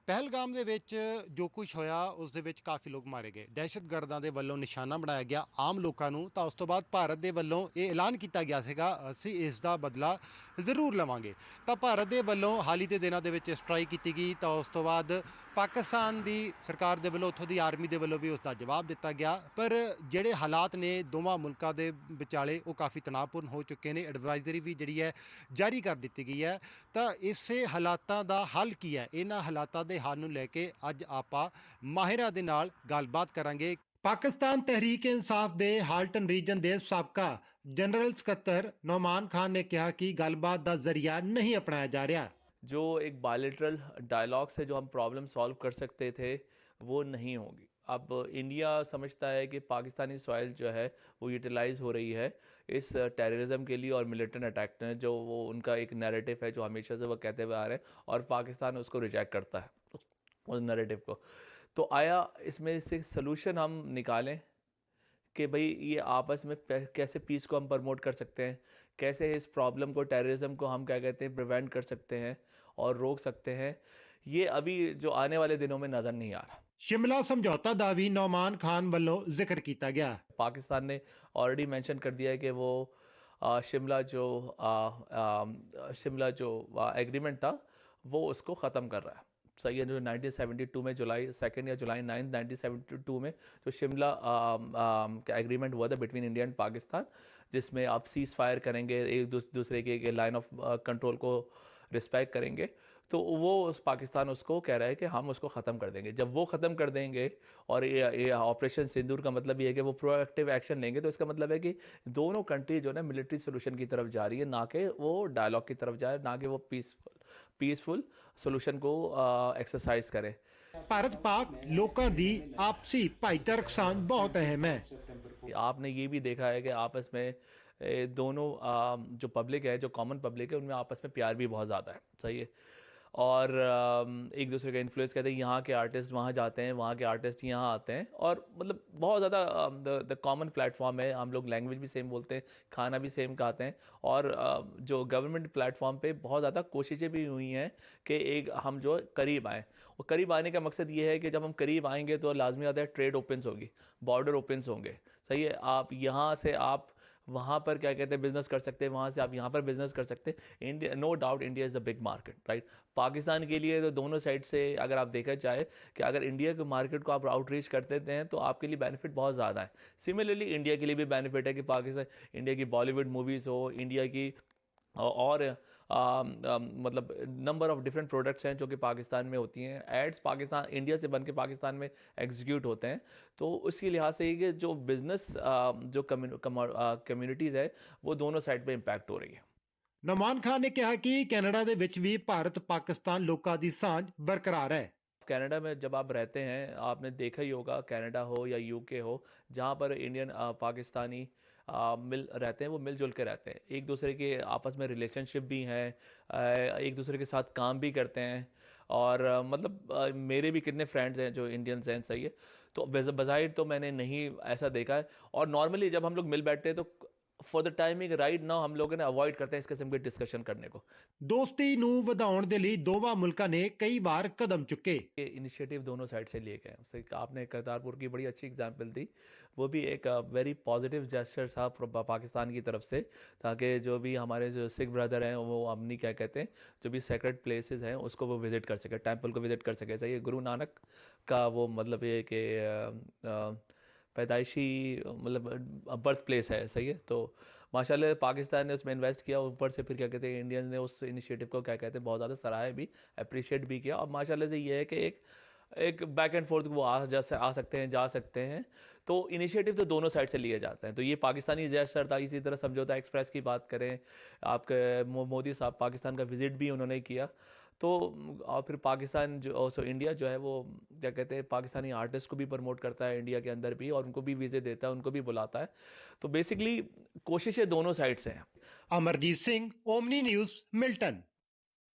ਪਹਿਲਗਾਮ ਦੇ ਵਿੱਚ ਜੋ ਕੁਝ ਹੋਇਆ ਉਸ ਦੇ ਵਿੱਚ ਕਾਫੀ ਲੋਕ ਮਾਰੇ ਗਏ। ਦਹਿਸ਼ਤਗਰਦਾਂ ਦੇ ਵੱਲੋਂ ਨਿਸ਼ਾਨਾ ਬਣਾਇਆ ਗਿਆ ਆਮ ਲੋਕਾਂ ਨੂੰ। ਤਾਂ ਉਸ ਤੋਂ ਬਾਅਦ ਭਾਰਤ ਦੇ ਵੱਲੋਂ ਇਹ ਐਲਾਨ ਕੀਤਾ ਗਿਆ ਸੀਗਾ ਅਸੀਂ ਇਸ ਦਾ ਬਦਲਾ ਜ਼ਰੂਰ ਲਵਾਂਗੇ। ਤਾਂ ਭਾਰਤ ਦੇ ਵੱਲੋਂ ਹਾਲ ਹੀ ਦੇ ਦਿਨਾਂ ਦੇ ਵਿੱਚ ਸਟ੍ਰਾਈਕ ਕੀਤੀ ਗਈ। ਤਾਂ ਉਸ ਤੋਂ ਬਾਅਦ ਪਾਕਿਸਤਾਨ ਦੀ ਸਰਕਾਰ ਦੇ ਵੱਲੋਂ ਉੱਥੋਂ ਦੀ ਆਰਮੀ ਦੇ ਵੱਲੋਂ ਵੀ ਉਸ ਦਾ ਜਵਾਬ ਦਿੱਤਾ ਗਿਆ। ਪਰ ਜਿਹੜੇ ਹਾਲਾਤ ਨੇ ਦੋਵਾਂ ਮੁਲਕਾਂ ਦੇ ਵਿਚਾਲੇ ਉਹ ਕਾਫੀ ਤਣਾਅਪੂਰਨ ਹੋ ਚੁੱਕੇ ਨੇ। ਐਡਵਾਈਜ਼ਰੀ ਵੀ ਜਿਹੜੀ ਹੈ ਜਾਰੀ ਕਰ ਦਿੱਤੀ ਗਈ ਹੈ। ਤਾਂ ਇਸੇ ਹਾਲਾਤਾਂ ਦਾ ਹੱਲ ਕੀ ਹੈ, ਇਹਨਾਂ ਹਾਲਾਤਾਂ ਦੇ ਹੱਲ ਨੂੰ ਲੈ ਕੇ ਅੱਜ ਆਪਾਂ ਮਾਹਿਰਾਂ ਦੇ ਨਾਲ ਗੱਲਬਾਤ ਕਰਾਂਗੇ। ਪਾਕਿਸਤਾਨ ਤਹਿਰੀਕ ਇਨਸਾਫ ਦੇ ਹਾਲਟਨ ਰੀਜਨ ਦੇ ਸਾਬਕਾ ਜਨਰਲ ਸਕੱਤਰ ਨੌਮਾਨ ਖਾਨ ने कहा कि ਗੱਲਬਾਤ ਦਾ ਜ਼ਰੀਆ नहीं अपनाया जा रहा। जो एक बायलैटरल डायलॉग से जो हम प्रॉब्लम सॉल्व कर सकते थे वो नहीं होगी। अब इंडिया समझता है कि पाकिस्तानी सॉइल जो है वो यूटिलाइज हो रही है इस टेररिज्म के लिए और मिलिटेंट अटैक में, जो वो उनका एक नैरेटिव है जो हमेशा से वो कहते हुए आ रहे हैं और पाकिस्तान उसको रिजेक्ट करता है उस नैरेटिव को। तो आया इसमें से सलूशन हम निकालें कि भाई ये आपस में कैसे पीस को हम प्रमोट कर सकते हैं, कैसे इस प्रॉब्लम को, टेररिज्म को हम क्या कहते हैं प्रिवेंट कर सकते हैं और रोक सकते हैं। ये अभी जो आने वाले दिनों में नज़र नहीं आ रहा। शिमला समझौता का भी नौमान खान वालों जिक्र किया गया। पाकिस्तान ने ऑलरेडी मेंशन कर दिया है कि वो शिमला जो एग्रीमेंट था वो उसको ख़त्म कर रहा है। सही है, जो 1972 में जुलाई 2 या जुलाई 9 1972 में जो शिमला का एग्रीमेंट हुआ था बिटवीन इंडिया एंड पाकिस्तान, जिसमें आप सीज़ फायर करेंगे, एक दूसरे के लाइन ऑफ कंट्रोल को रिस्पेक्ट करेंगे, तो वो उस पाकिस्तान उसको कह रहा है कि हम उसको ख़त्म कर देंगे। जब वो ख़त्म कर देंगे और ये ऑपरेशन सिंदूर का मतलब ये है कि वो प्रोएक्टिव एक्शन लेंगे, तो इसका मतलब है कि दोनों कंट्री जो है ना मिलिट्री सोल्यूशन की तरफ जा रही है, ना कि वो डायलॉग की तरफ जाए, ना कि वो पीसफुल सोल्यूशन को एक्सरसाइज करे। भारत पाक लोगों की आपसी भाईचारक सांझ बहुत अहम है। आपने ये भी देखा है कि आपस में दोनों जो पब्लिक है, जो कॉमन पब्लिक है, उनमें आपस में प्यार भी बहुत ज़्यादा है। सही है, और एक दूसरे का इन्फ्लुएंस कहते हैं, यहाँ के आर्टिस्ट वहाँ जाते हैं, वहाँ के आर्टिस्ट यहाँ आते हैं, और मतलब बहुत ज़्यादा द कॉमन प्लेटफॉर्म है। हम लोग लैंग्वेज भी सेम बोलते हैं, खाना भी सेम खाते हैं, और जो गवर्नमेंट प्लेटफॉर्म पे बहुत ज़्यादा कोशिशें भी हुई हैं कि एक हम जो करीब आएँ। और करीब आने का मकसद ये है कि जब हम करीब आएंगे तो लाजमी आता है ट्रेड ओपन्स होगी, बॉर्डर ओपन्स होंगे। सही है, आप यहाँ से आप वहाँ पर क्या कहते हैं बिजनेस कर सकते हैं, वहाँ से आप यहाँ पर बिजनेस कर सकते हैं। India, no doubt India is the big market, right. Pakistan के लिए तो दोनों साइड से अगर आप देखा जाए कि अगर इंडिया के मार्केट को आप आउटरीच कर देते हैं तो आपके लिए बेनिफिट बहुत ज़्यादा है। सिमिलरली इंडिया के लिए भी बेनिफिट है कि पाकिस्तान, इंडिया की बॉलीवुड मूवीज़ हो, इंडिया की और मतलब नंबर ऑफ डिफरेंट प्रोडक्ट्स हैं जो कि पाकिस्तान में होती हैं, एड्स पाकिस्तान इंडिया से बन के पाकिस्तान में एग्जीक्यूट होते हैं। तो उसकी लिहाज से कि जो बिज़नेस जो कम्युनिटीज़ है वो दोनों साइड पे इम्पैक्ट हो रही है। नौमान खान ने कहा कि कनाडा दे विच भी भारत पाकिस्तान लोगों की सांझ बरकरार है। कनाडा में जब आप रहते हैं, आपने देखा ही होगा, कनाडा हो या यूके हो, जहाँ पर इंडियन पाकिस्तानी मिल रहते हैं, वो मिलजुल के रहते हैं, एक दूसरे के आपस में रिलेशनशिप भी हैं, एक दूसरे के साथ काम भी करते हैं। और मतलब मेरे भी कितने फ्रेंड्स हैं जो इंडियंस हैं। सही है, तो बज़ाहिर तो मैंने नहीं ऐसा देखा है। और नॉर्मली जब हम लोग मिल बैठते हैं तो for the timing right now हम लोग ने अवॉइड करते हैं इस किस्म की डिस्कशन करने को। दोस्ती नूं वधाउण दे लई दोवां मुल्कां ने कई बार कदम चुके। ये इनिशिएटिव दोनों साइड से लिए गए। उससे आपने करतारपुर की बड़ी अच्छी एग्जांपल दी, वो भी एक वेरी पॉजिटिव जेस्चर था पाकिस्तान की तरफ से, ताकि जो भी हमारे जो सिख ब्रदर हैं वो अपनी क्या कहते हैं जो भी सेक्रेड प्लेसेस हैं उसको वो विज़िट कर सके, टेंपल को विज़िट कर सके। सही है, गुरु नानक का वो मतलब ये कि पैदाइशी मतलब बर्थ प्लेस है। सही है, तो माशाल्लाह पाकिस्तान ने उसमें इन्वेस्ट किया, ऊपर से फिर क्या कहते हैं इंडियंस ने उस इनिशिएटिव को क्या कहते हैं बहुत ज़्यादा सराहा भी, अप्रिशिएट भी किया। और माशाल्लाह से ये है कि एक बैक एंड फोर्थ वो आ सकते हैं, जा सकते हैं। तो इनिशिएटिव तो दोनों साइड से लिए जाते हैं। तो ये पाकिस्तानी जेस्चर था। इसी तरह समझौता एक्सप्रेस की बात करें, आपके मोदी साहब पाकिस्तान का विज़िट भी उन्होंने किया। तो और फिर पाकिस्तान जो इंडिया जो है वो क्या कहते हैं पाकिस्तानी आर्टिस्ट को भी प्रमोट करता है इंडिया के अंदर भी, और उनको भी वीज़े देता है, उनको भी बुलाता है। तो बेसिकली कोशिशें दोनों साइड से हैं। Amarjeet Singh, omni news, Milton.